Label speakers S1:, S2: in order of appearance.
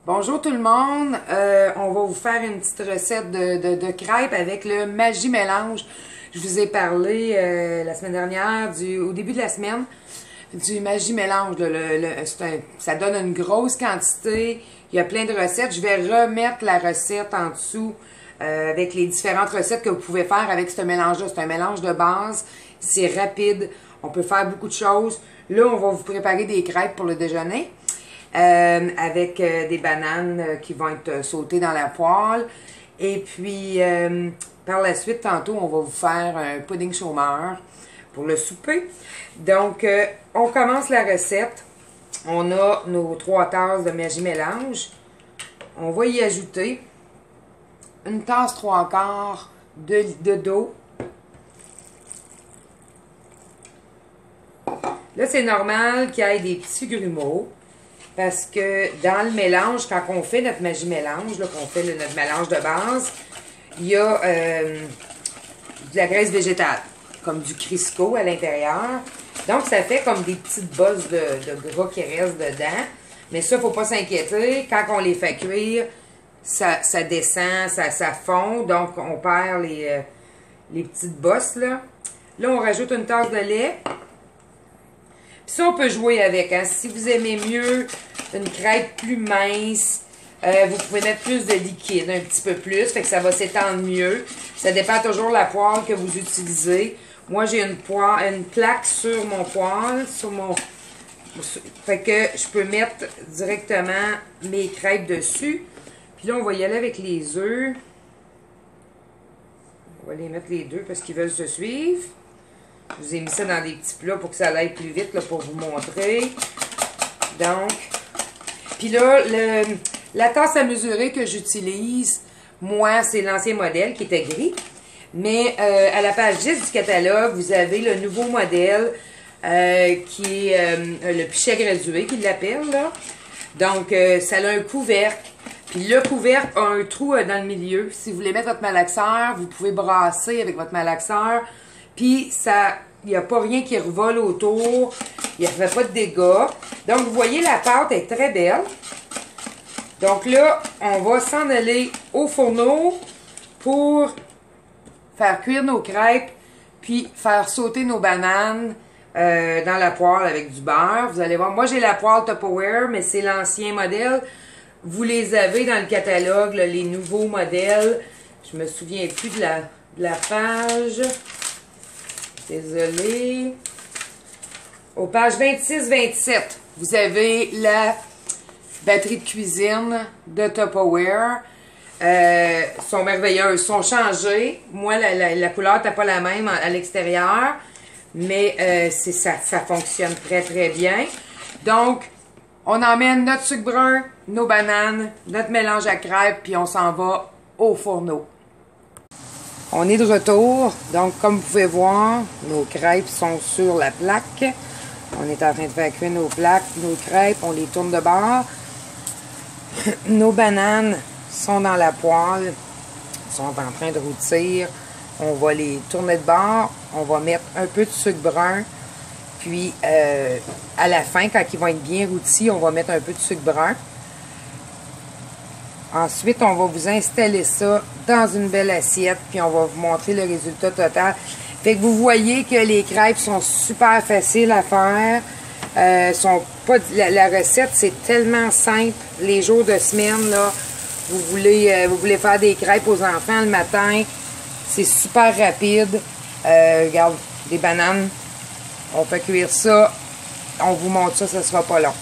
S1: Bonjour tout le monde, on va vous faire une petite recette de crêpes avec le Magie Mélange. Je vous ai parlé la semaine dernière, au début de la semaine, du Magie Mélange. Ça donne une grosse quantité, il y a plein de recettes. Je vais remettre la recette en dessous avec les différentes recettes que vous pouvez faire avec ce mélange-là. C'est un mélange de base, c'est rapide, on peut faire beaucoup de choses. Là, on va vous préparer des crêpes pour le déjeuner. Avec des bananes qui vont être sautées dans la poêle. Et puis, par la suite, tantôt, on va vous faire un pudding chômeur pour le souper. Donc, on commence la recette. On a nos 3 tasses de Magie Mélange. On va y ajouter une tasse 3/4 d'eau. Là, c'est normal qu'il y ait des petits grumeaux. Parce que dans le mélange, quand on fait notre Magie Mélange, qu'on fait notre mélange de base, il y a de la graisse végétale, comme du Crisco à l'intérieur. Donc, ça fait comme des petites bosses de gras qui restent dedans. Mais ça, il ne faut pas s'inquiéter. Quand on les fait cuire, ça descend, ça fond. Donc, on perd les petites bosses, là. Là, on rajoute une tasse de lait. Puis ça, on peut jouer avec. Hein? Si vous aimez mieux une crêpe plus mince, vous pouvez mettre plus de liquide, un petit peu plus, fait que ça va s'étendre mieux. Ça dépend toujours de la poêle que vous utilisez. Moi, j'ai une plaque sur mon poêle, fait que je peux mettre directement mes crêpes dessus. Puis là, on va y aller avec les œufs. On va les mettre les deux parce qu'ils veulent se suivre. Je vous ai mis ça dans des petits plats pour que ça aille plus vite, là, pour vous montrer. Donc, puis là, la tasse à mesurer que j'utilise, moi, c'est l'ancien modèle qui était gris. Mais à la page 10 du catalogue, vous avez le nouveau modèle qui est le pichet gradué, qu'ils l'appellent, là. Donc, ça a un couvercle. Puis le couvercle a un trou dans le milieu. Si vous voulez mettre votre malaxeur, vous pouvez brasser avec votre malaxeur. Puis, il n'y a pas rien qui revole autour. Il ne fait pas de dégâts. Donc, vous voyez, la pâte est très belle. Donc là, on va s'en aller au fourneau pour faire cuire nos crêpes, puis faire sauter nos bananes dans la poêle avec du beurre. Vous allez voir, moi, j'ai la poêle Tupperware, mais c'est l'ancien modèle. Vous les avez dans le catalogue, là, les nouveaux modèles. Je me souviens plus de la page. Désolée. Aux pages 26-27, vous avez la batterie de cuisine de Tupperware. Sont merveilleuses, sont changées. Moi, la couleur n'est pas la même à l'extérieur, mais ça fonctionne très, très bien. Donc, on emmène notre sucre brun, nos bananes, notre mélange à crêpes, puis on s'en va au fourneau. On est de retour, donc comme vous pouvez voir, nos crêpes sont sur la plaque. On est en train de faire cuire nos crêpes, on les tourne de bord. Nos bananes sont dans la poêle, sont en train de rôtir. On va les tourner de bord, on va mettre un peu de sucre brun. Puis à la fin, quand ils vont être bien rôtis, on va mettre un peu de sucre brun. Ensuite, on va vous installer ça dans une belle assiette, puis on va vous montrer le résultat total. Fait que vous voyez que les crêpes sont super faciles à faire. La recette, c'est tellement simple. Les jours de semaine, là, vous voulez faire des crêpes aux enfants le matin, c'est super rapide. Regarde, des bananes, on fait cuire ça. On vous montre ça, ça sera pas long.